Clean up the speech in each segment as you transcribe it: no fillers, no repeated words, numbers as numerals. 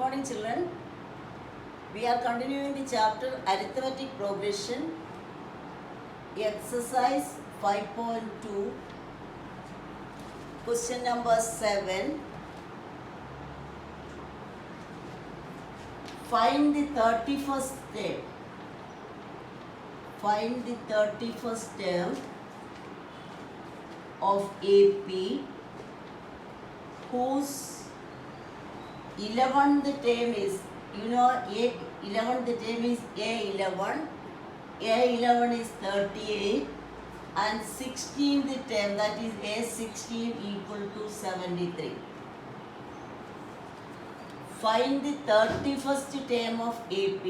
morning, children. We are continuing the chapter Arithmetic Progression, exercise 5.2, question number 7. Find the 31st term. Find the 31st term of AP whose 11th term is, A11th term is A11. A11 is 38 and 16th term, that is A16, equal to 73. Find the 31st term of AP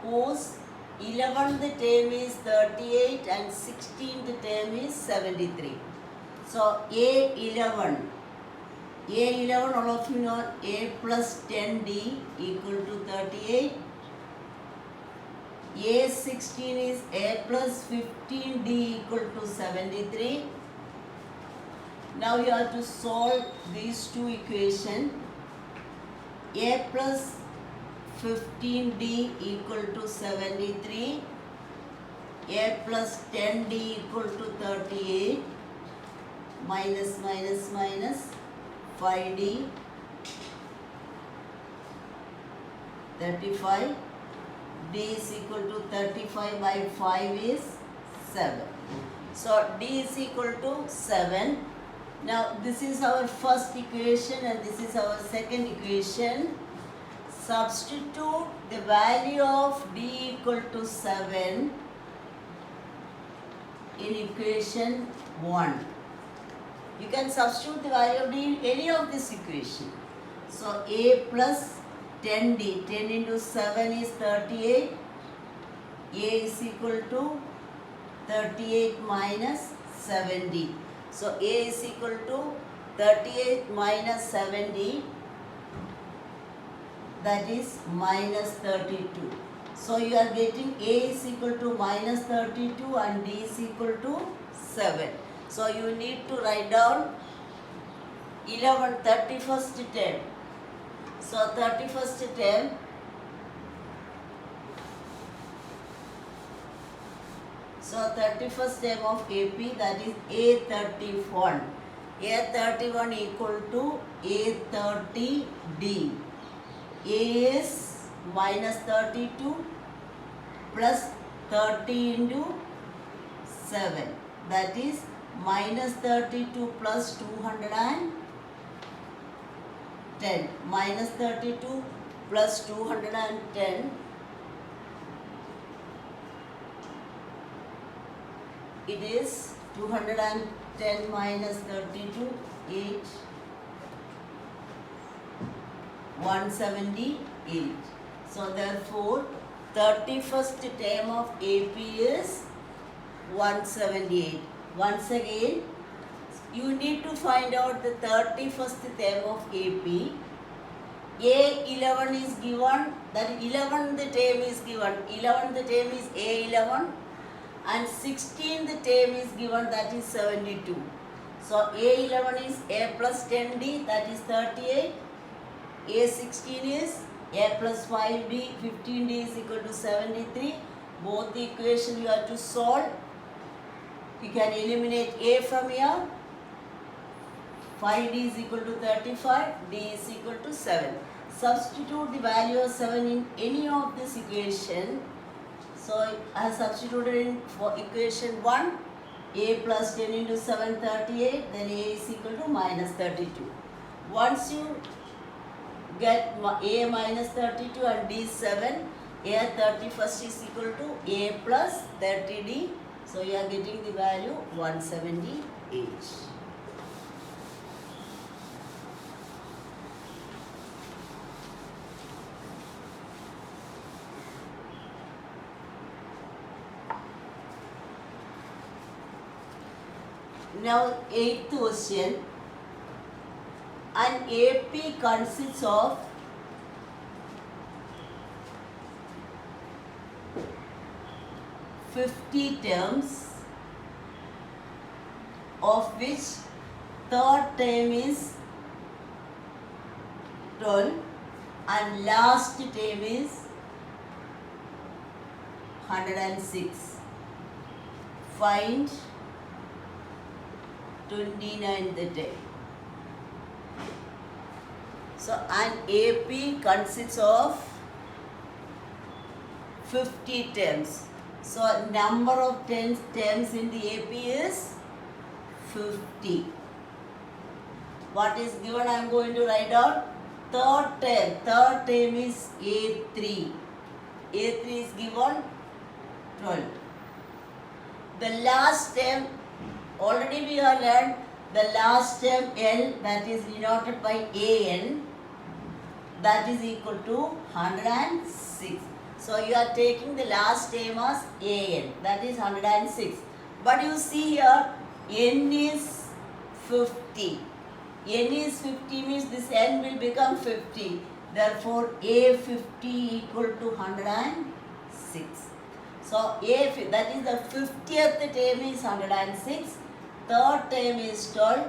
whose 11th term is 38 and 16th term is 73. So A11, all of you know, A plus 10D equal to 38. A16 is A plus 15D equal to 73. Now you have to solve these two equations. A plus 15D equal to 73. A plus 10D equal to 38. Minus 5D 35. D is equal to 35 by 5 is 7. So D is equal to 7. Now this is our first equation and this is our second equation. Substitute the value of D equal to 7 in equation 1. You can substitute the value of D in any of this equation. So A plus 10D, 10 into 7 is 38. A is equal to 38 minus 7D. So A is equal to 38 minus 7D, that is minus 32. So you are getting A is equal to minus 32 and D is equal to 7. So you need to write down 31st term. So 31st term, so 31st term of AP, that is A31. A31 equal to A30D. A is minus 32 plus 30 into 7, that is minus 32 plus 210. Minus 32 plus 210, it is 210 minus 32, 8, 178. So therefore 31st term of AP is 178. Once again, you need to find out the 31st term of AP. A11 is given, that 11th term is given. 11th term is A11 and 16th term is given, that is 72. So A11 is A plus 10D, that is 38. A16 is A plus 5D, 15D is equal to 73. Both the equation you have to solve. You can eliminate A from here. 5D is equal to 35, D is equal to 7. Substitute the value of 7 in any of this equation. So I have substituted in for equation 1, A plus 10 into 7, 38, then A is equal to minus 32. Once you get A minus 32 and D 7, A 31st is equal to A plus 30D. So you are getting the value 178. Now 8th question. An AP consists of 50 terms, of which third term is 12 and last term is 106. Find 29th term. So an AP consists of 50 terms. So number of terms in the AP is 50. What is given? I am going to write down third term. Third term is A3. A3 is given 12. The last term, already we have learned the last term L, that is denoted by AN, that is equal to 106. So you are taking the last term as AN, that is 106. But you see here, N is 50. N is 50 means this N will become 50. Therefore, A50 equal to 106. So, that is the 50th term is 106. Third term is 12.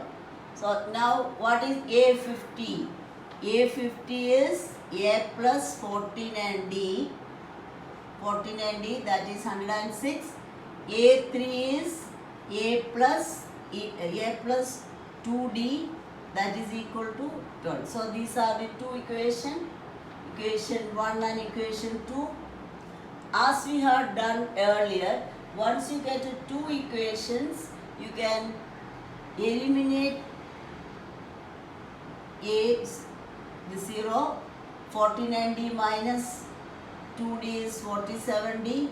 So, now what is A50? A50 is A plus 14 and D. 14 and D, that is 106. A3 is A plus 2D, that is equal to 12. So these are the two equations, equation 1 and equation 2. As we had done earlier, once you get two equations, you can eliminate A, the 0, 49D minus 2D is 47D.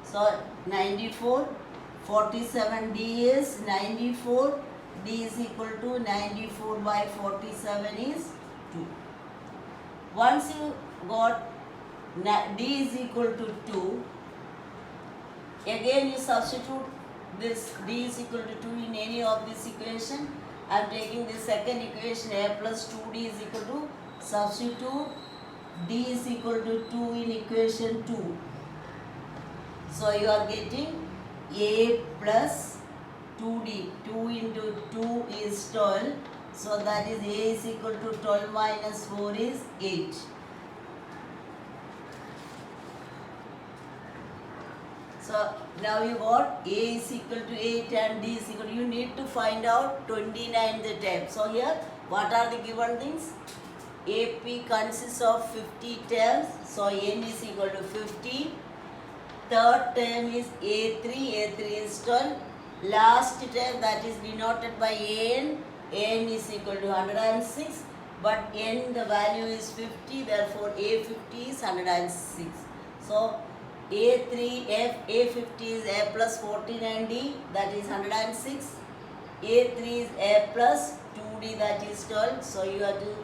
So 94, 47D is 94, D is equal to 94 by 47 is 2. Once you got D is equal to 2, again you substitute this D is equal to 2 in any of this equation. I am taking the second equation, A plus 2D is equal to, substitute D is equal to 2 in equation 2. So you are getting A plus 2D. 2 into 2 is 12. So that is A is equal to 12 minus 4 is 8. So now you got A is equal to 8 and D is equal to, you need to find out 29th term. So here what are the given things? AP consists of 50 terms. So N is equal to 50. Third term is A3, A3 is 12. Last term, that is denoted by AN, AN is equal to 106. But N, the value is 50, therefore A50 is 106. So A50 is A plus 14 and D, that is 106. A3 is A plus 2D, that is 12. So you have to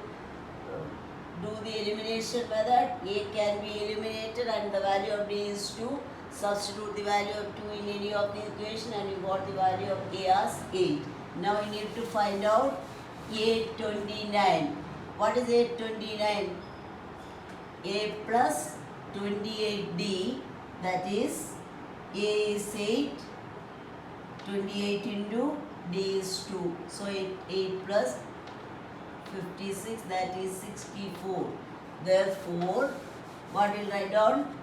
do the elimination method. A can be eliminated and the value of D is 2. Substitute the value of 2 in any of the equation and you got the value of A as 8. Now you need to find out A29. What is A29? A plus 28D, that is A is 8, 28 into D is 2. So 8 plus 56, that is 64. Therefore, what will write down?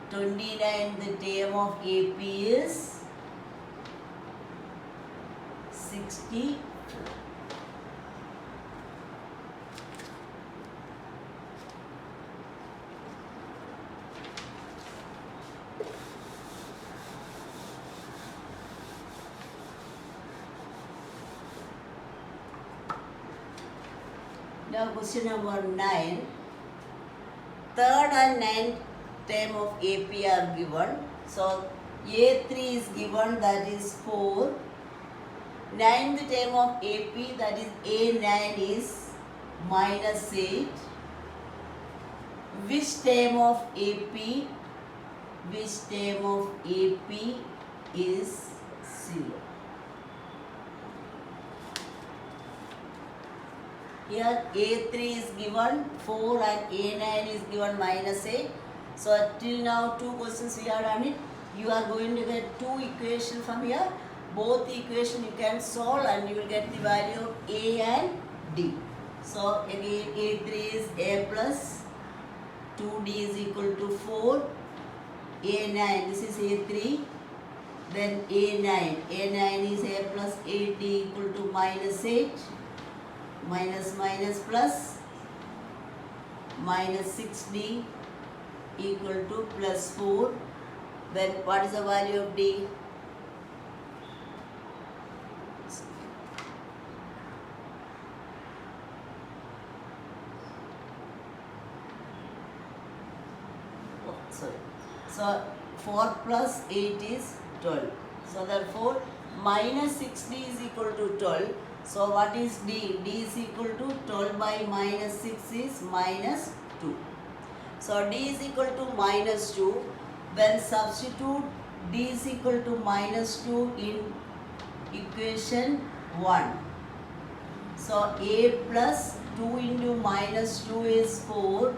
29, the term of AP is 64. Now question number 9. Third and ninth term of AP are given. So A3 is given, that is 4. Ninth term of AP, that is A9 is minus 8. Which term of AP? Which term of AP is 0? Here A3 is given 4 and A9 is given minus 8. So till now two questions we have done it. You are going to get two equations from here. both the equation you can solve and you will get the value of A and D. So again A3 is A plus 2D is equal to 4. A9, this is A3. Then A9. A9 is A plus 8D equal to minus 8. Minus minus plus. Minus 6D equal to plus 4. Then what is the value of D? Oh, sorry. So 4 plus 8 is 12. So therefore minus 6D is equal to 12. So what is D? D is equal to 12 by minus 6 is minus 2. So D is equal to minus 2. Then substitute D is equal to minus 2 in equation 1. So A plus 2 into minus 2 is 4.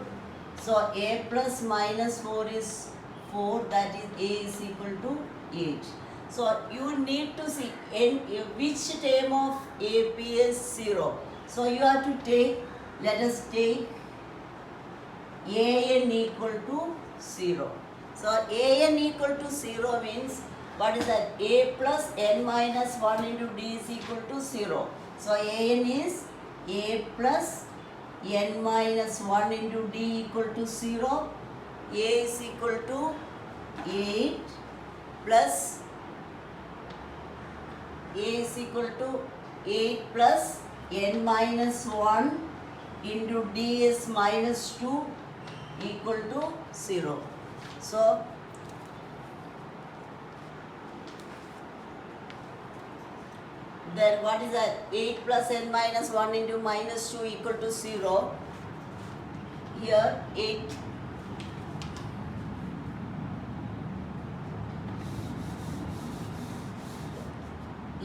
So A plus minus 4 is 4, that is A is equal to 8. So you need to see in which term of AP is 0. So you have to take, let us take AN equal to 0. So AN equal to 0 means what is that? A plus n minus 1 into D is equal to 0. So AN is A plus n minus 1 into D equal to 0. A is equal to 8 plus A is equal to 8 plus n minus 1 into D is minus 2 equal to 0. So then what is that? 8 plus n minus 1 into minus 2 equal to 0. Here 8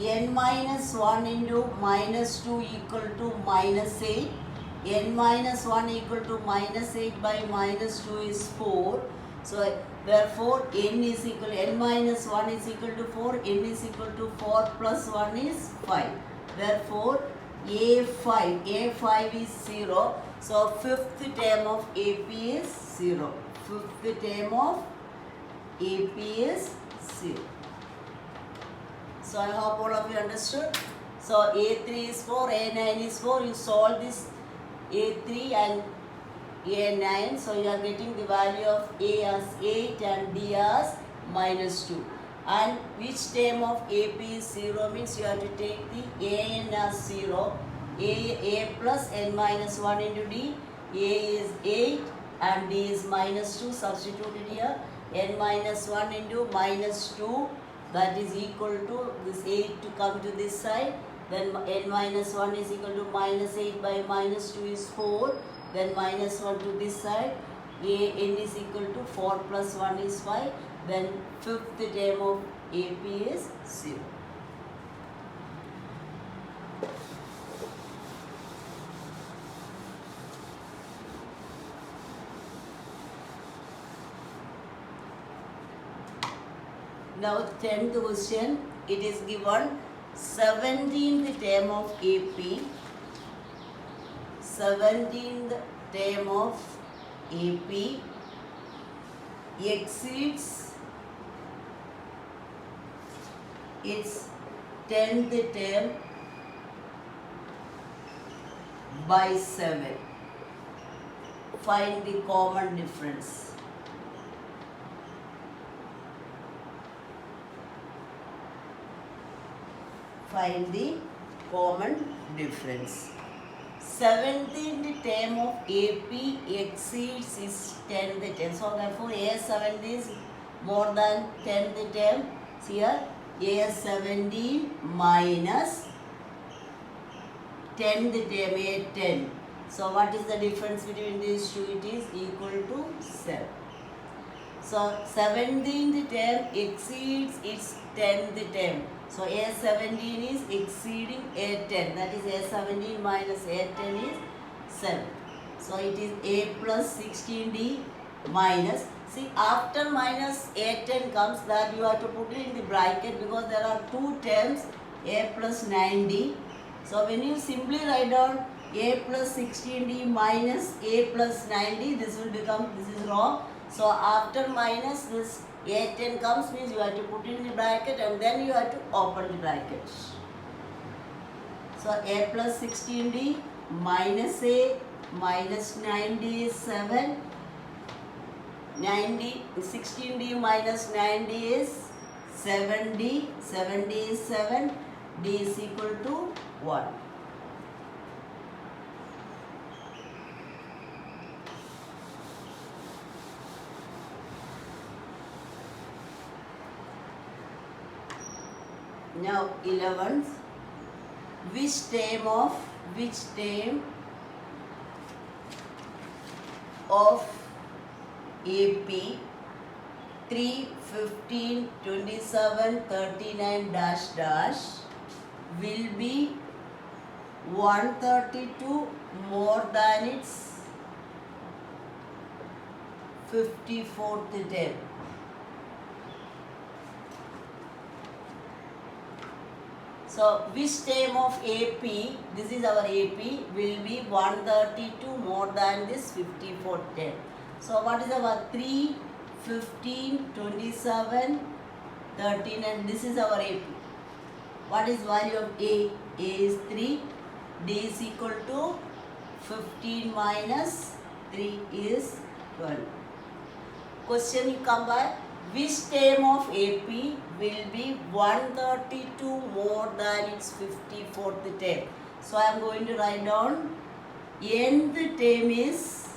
n minus 1 into minus 2 equal to minus 8. N minus 1 equal to minus 8 by minus 2 is 4. So therefore n is equal, n minus 1 is equal to 4, n is equal to 4 plus 1 is 5. Therefore A5 is 0. So fifth term of AP is 0. Fifth term of AP is 0. So I hope all of you understood. So A3 is 4, A9 is 4. You solve this A3 and A9. So you are getting the value of A as 8 and D as minus 2. And which term of AP is 0 means you have to take the AN as 0. A plus n minus 1 into D. A is 8 and D is minus 2. Substituted here. N minus 1 into minus 2. That is equal to this 8 to come to this side. Then n minus 1 is equal to minus 8 by minus 2 is 4. Then minus 1 to this side. N is equal to 4 plus 1 is 5. Then fifth term of AP is 0. Now 10th question, it is given 17th term of AP. 17th term of AP exceeds its 10th term by 7. Find the common difference. Find the common difference. 17th term of AP exceeds its 10th term. So therefore A17 is more than 10th term. See here A17 minus 10th term A10. So what is the difference between these two? It is equal to 7. So 17th term exceeds its 10th term. So A17 is exceeding A10. That is A17 minus A10 is 7. So it is A plus 16D minus See, after minus a10 comes, that you have to put it in the bracket because there are two terms, a plus 9d. So when you simply write down a plus 16d minus a plus 9d, this will become, this is wrong. So after minus this a10 comes, means you have to put it in the bracket and then you have to open the bracket. So a plus 16d minus a minus 9d is 7. 9d, 16d minus 9d is 7d. 7d is 7. D is equal to 1. Now 11th. Which term of AP 3, 15, 27, 39 dash dash will be 132 more than its 54th term? So which term of AP, this is our AP, will be 132 more than this 54th term? So what is our 3, 15, 27, 13 and this is our AP. What is value of A? A is 3. D is equal to 15 minus 3 is 12. Question you come by. Which term of AP will be 132 more than its 54th term? So I am going to write down nth term is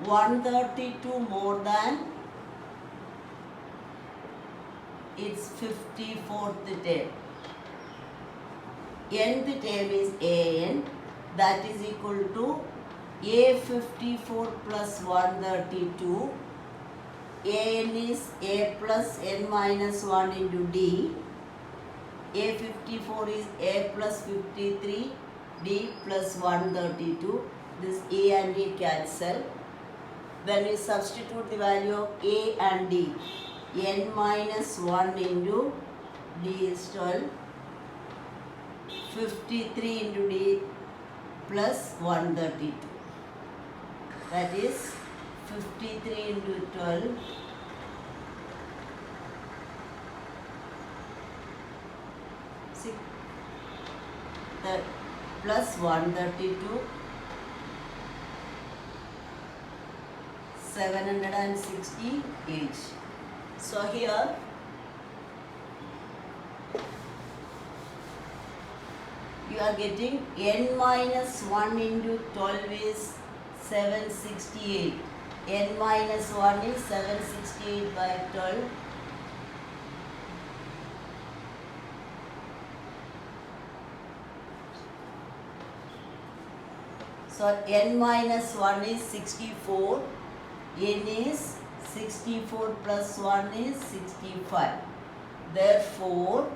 132 more than its 54th term. Nth term is an, that is equal to a54 plus 132. An is a plus n minus 1 into d. A54 is a plus 53, d plus 132. This a and d cancel. Then we substitute the value of a and d. N minus 1 into d is 12. 53 into d plus 132. That is 53 into 12. 6 plus 132. 760 each. So here you are getting n minus 1 into 12 is 768. N minus 1 is 768 by 12. So n minus 1 is 64. N is 64 plus 1 is 65. Therefore,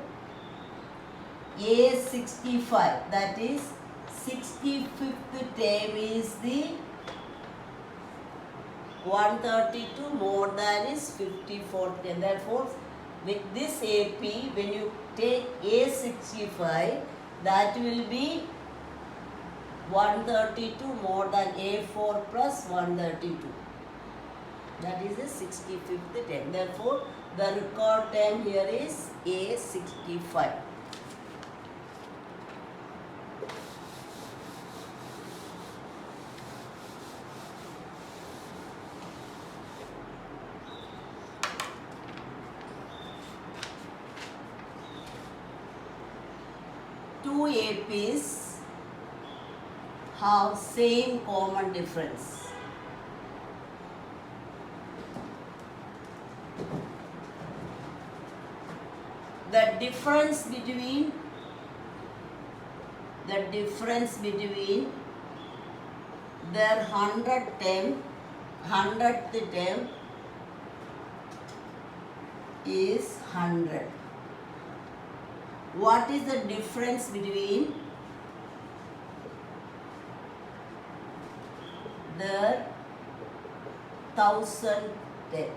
A65, that is 65th term is the 132 more than is 54th term. Therefore, with this AP, when you take A65, that will be 132 more than A4 plus 132. That is the 65th term. Therefore, the record term here is A65. Two APs have same common difference. The difference between their 100th term is 100. What is the difference between their 1000 term.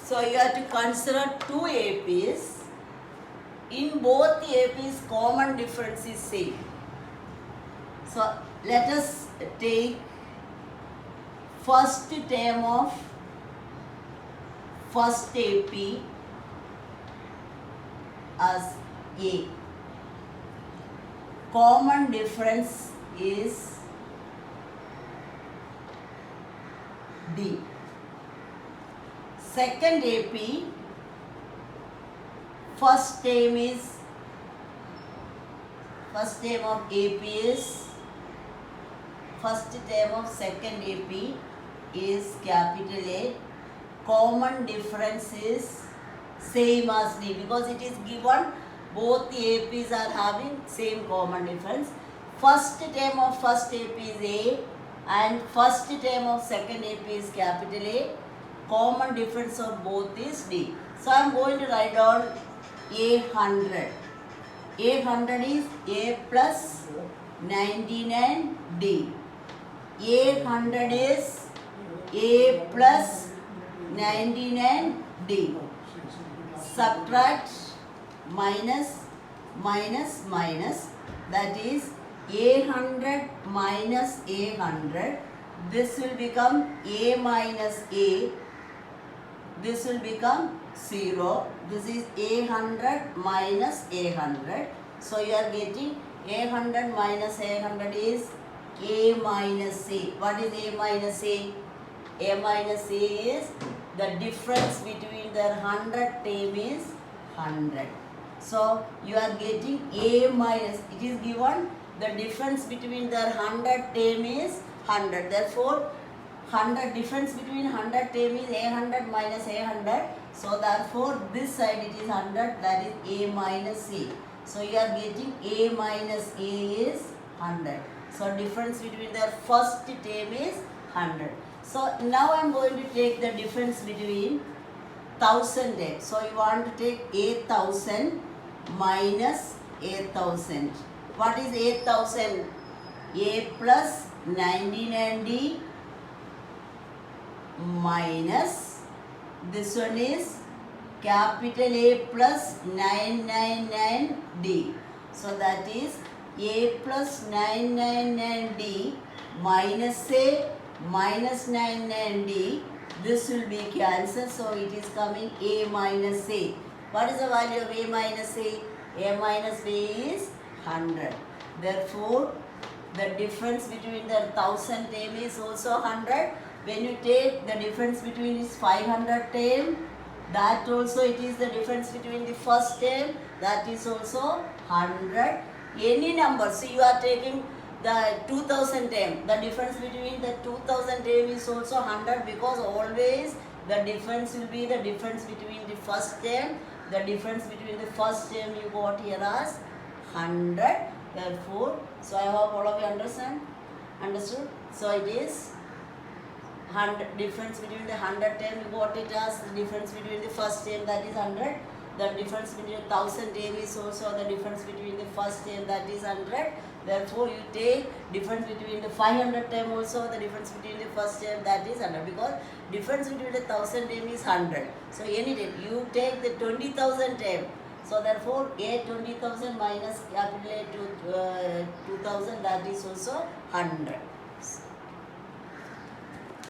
So you have to consider two APs. In both the APs, common difference is same. So let us take first term of first AP as A. Common difference is D. Second AP, first term of AP is, first term of second AP is capital A. Common difference is same as D because it is given both the APs are having same common difference. First term of first AP is A and first term of second AP is capital A. Common difference of both is D. So I am going to write down A100. A100 is A plus 99D. A100 is A plus 99D. Subtract minus minus minus, that is A100 minus A100. This will become A minus A. This will become 0. This is A100 minus A100. So you are getting A100 minus A100 is A minus A. What is A minus A? A minus A is the difference between their 100 term is 100. So you are getting A minus, it is given the difference between their 100 term is 100. Therefore 100 difference between 100 term is A100 minus A100. So therefore this side it is 100, that is A minus A. So you are getting A minus A is 100. So difference between their first term is 100. So now I am going to take the difference between 1000 term. So you want to take 8000 minus 8000. What is 8000? A plus 99D minus, this one is capital A plus 999D. So that is A plus 999D minus A minus 99D. This will be cancelled. So it is coming A minus A. What is the value of A minus A? A minus A is 100. Therefore, the difference between the 1000 term is also 100. When you take the difference between this 500 term, that also it is the difference between the first term, that is also 100. Any number, so you are taking the 2000 term, the difference between the 2000 term is also 100 because always the difference will be the difference between the first term. The difference between the first term you got here as 100. Therefore, so I hope all of you understood. So it is 100, difference between the 100 term you got it as the difference between the first term, that is 100. The difference between 1000 term is also the difference between the first term, that is 100. Therefore you take difference between the 500 term also the difference between the first term, that is 100, because difference between the 1000 term is 100. So any term you take the 20,000 term. So therefore A 20,000 minus capital A 2000, that is also 100.